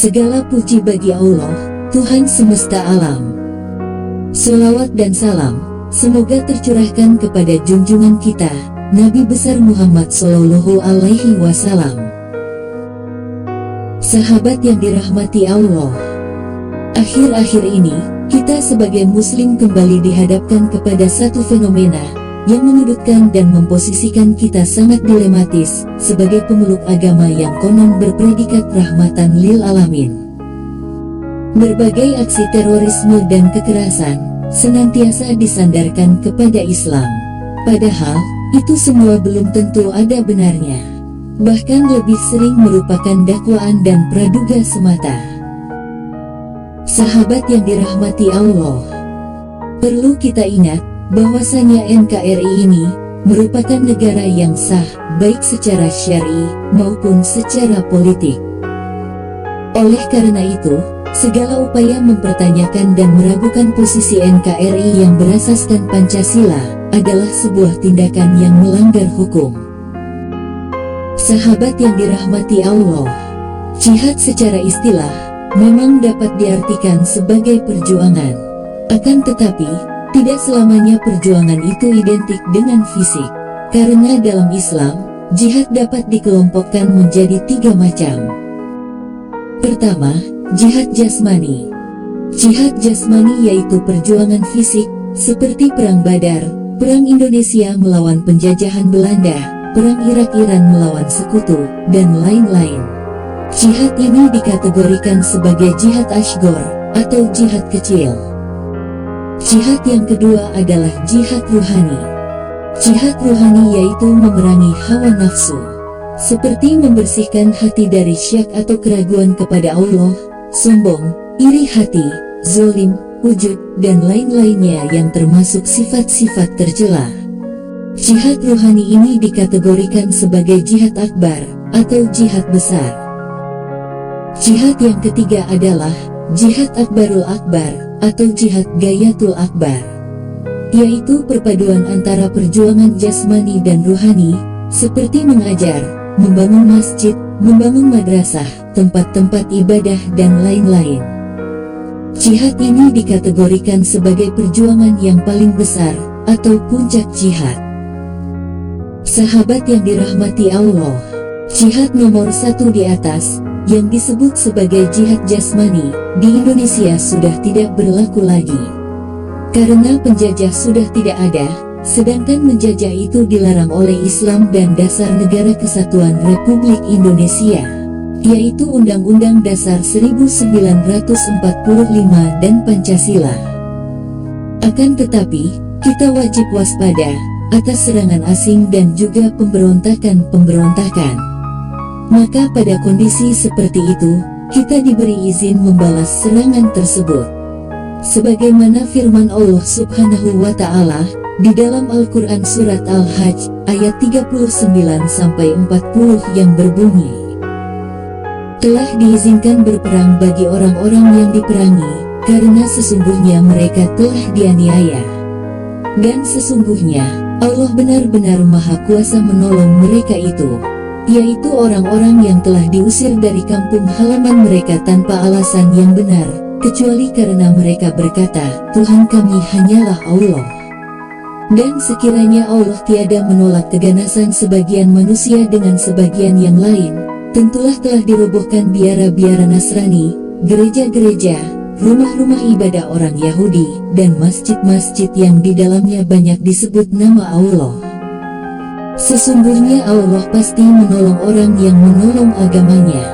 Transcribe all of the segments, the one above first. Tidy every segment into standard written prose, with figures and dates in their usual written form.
Segala puji bagi Allah, Tuhan semesta alam. Selawat dan salam semoga tercurahkan kepada junjungan kita, Nabi besar Muhammad Shallallahu Alaihi Wasallam. Sahabat yang dirahmati Allah, akhir-akhir ini kita sebagai muslim kembali dihadapkan kepada satu fenomena yang menyudutkan dan memposisikan kita sangat dilematis sebagai pemeluk agama yang konon berpredikat rahmatan lil alamin. Berbagai aksi terorisme dan kekerasan senantiasa disandarkan kepada Islam. Padahal, itu semua belum tentu ada benarnya. Bahkan lebih sering merupakan dakwaan dan praduga semata. Sahabat yang dirahmati Allah, perlu kita ingat bahwasanya NKRI ini merupakan negara yang sah, baik secara syar'i maupun secara politik. Oleh karena itu, segala upaya mempertanyakan dan meragukan posisi NKRI yang berasaskan Pancasila adalah sebuah tindakan yang melanggar hukum. Sahabat yang dirahmati Allah, jihad secara istilah memang dapat diartikan sebagai perjuangan. Akan tetapi, tidak selamanya perjuangan itu identik dengan fisik. Karena dalam Islam, jihad dapat dikelompokkan menjadi 3 macam. Pertama, jihad jasmani. Jihad jasmani yaitu perjuangan fisik, seperti Perang Badar, Perang Indonesia melawan penjajahan Belanda, Perang Irak-Iran melawan sekutu, dan lain-lain. Jihad ini dikategorikan sebagai jihad asghar atau jihad kecil. Jihad yang kedua adalah jihad ruhani. Jihad ruhani yaitu memerangi hawa nafsu, seperti membersihkan hati dari syak atau keraguan kepada Allah, sombong, iri hati, zalim, ujub, dan lain-lainnya yang termasuk sifat-sifat tercela. Jihad ruhani ini dikategorikan sebagai jihad akbar atau jihad besar. Jihad yang ketiga adalah jihad akbarul akbar atau jihad gayatul akbar, yaitu perpaduan antara perjuangan jasmani dan ruhani, seperti mengajar, membangun masjid, membangun madrasah, tempat-tempat ibadah, dan lain-lain. Jihad ini dikategorikan sebagai perjuangan yang paling besar atau puncak jihad. Sahabat yang dirahmati Allah, jihad nomor 1 di atas yang disebut sebagai jihad jasmani di Indonesia sudah tidak berlaku lagi. Karena penjajah sudah tidak ada, sedangkan menjajah itu dilarang oleh Islam dan Dasar Negara Kesatuan Republik Indonesia, yaitu Undang-Undang Dasar 1945 dan Pancasila. Akan tetapi, kita wajib waspada atas serangan asing dan juga pemberontakan-pemberontakan. Maka pada kondisi seperti itu, kita diberi izin membalas serangan tersebut. Sebagaimana firman Allah Subhanahu wa Ta'ala di dalam Al-Quran Surat Al-Hajj ayat 39-40 yang berbunyi, telah diizinkan berperang bagi orang-orang yang diperangi, karena sesungguhnya mereka telah dianiaya. Dan sesungguhnya Allah benar-benar Maha Kuasa menolong mereka itu, yaitu orang-orang yang telah diusir dari kampung halaman mereka tanpa alasan yang benar, kecuali karena mereka berkata, Tuhan kami hanyalah Allah. Dan sekiranya Allah tiada menolak keganasan sebagian manusia dengan sebagian yang lain, tentulah telah dirobohkan biara-biara Nasrani, gereja-gereja, rumah-rumah ibadah orang Yahudi, dan masjid-masjid yang di dalamnya banyak disebut nama Allah. Sesungguhnya Allah pasti menolong orang yang menolong agamanya.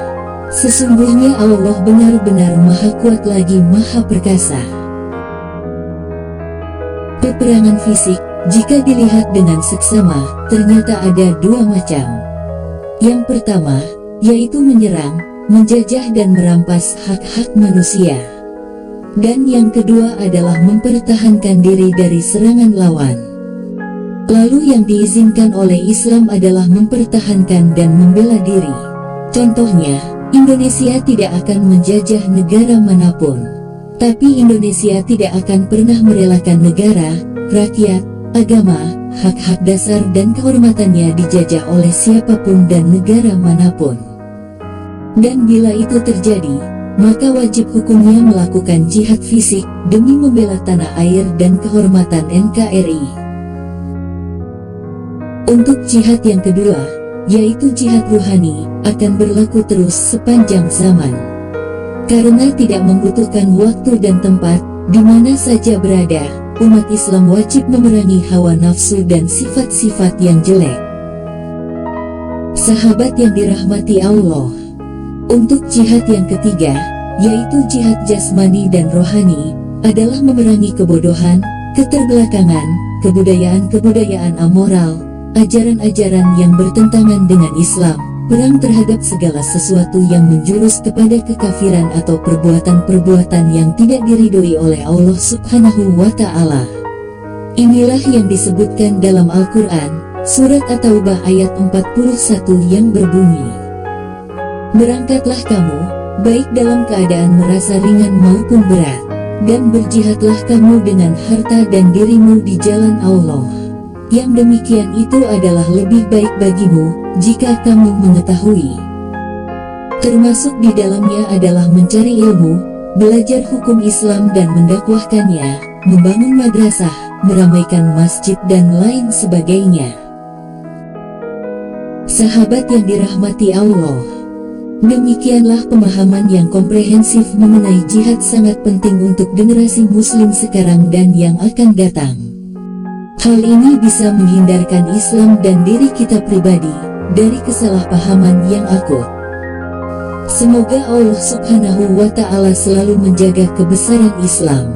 Sesungguhnya Allah benar-benar Maha Kuat lagi Maha Perkasa. Peperangan fisik, jika dilihat dengan seksama, ternyata ada 2 macam. Yang pertama, yaitu menyerang, menjajah dan merampas hak-hak manusia. Dan yang kedua adalah mempertahankan diri dari serangan lawan. Lalu yang diizinkan oleh Islam adalah mempertahankan dan membela diri. Contohnya, Indonesia tidak akan menjajah negara manapun. Tapi Indonesia tidak akan pernah merelakan negara, rakyat, agama, hak-hak dasar dan kehormatannya dijajah oleh siapapun dan negara manapun. Dan bila itu terjadi, maka wajib hukumnya melakukan jihad fisik demi membela tanah air dan kehormatan NKRI. Untuk jihad yang kedua, yaitu jihad ruhani, akan berlaku terus sepanjang zaman. Karena tidak membutuhkan waktu dan tempat, di mana saja berada, umat Islam wajib memerangi hawa nafsu dan sifat-sifat yang jelek. Sahabat yang dirahmati Allah, untuk jihad yang ketiga, yaitu jihad jasmani dan rohani, adalah memerangi kebodohan, keterbelakangan, kebudayaan-kebudayaan amoral, ajaran-ajaran yang bertentangan dengan Islam, perang terhadap segala sesuatu yang menjurus kepada kekafiran atau perbuatan-perbuatan yang tidak diridhoi oleh Allah Subhanahu wa Ta'ala. Inilah yang disebutkan dalam Al-Quran, Surat At-Taubah ayat 41 yang berbunyi, "Berangkatlah kamu, baik dalam keadaan merasa ringan maupun berat, dan berjihadlah kamu dengan harta dan dirimu di jalan Allah. Yang demikian itu adalah lebih baik bagimu, jika kamu mengetahui." Termasuk di dalamnya adalah mencari ilmu, belajar hukum Islam dan mendakwahkannya, membangun madrasah, meramaikan masjid dan lain sebagainya. Sahabat yang dirahmati Allah, demikianlah pemahaman yang komprehensif mengenai jihad sangat penting untuk generasi muslim sekarang dan yang akan datang. Hal ini bisa menghindarkan Islam dan diri kita pribadi dari kesalahpahaman yang akut. Semoga Allah Subhanahu wa Ta'ala selalu menjaga kebesaran Islam.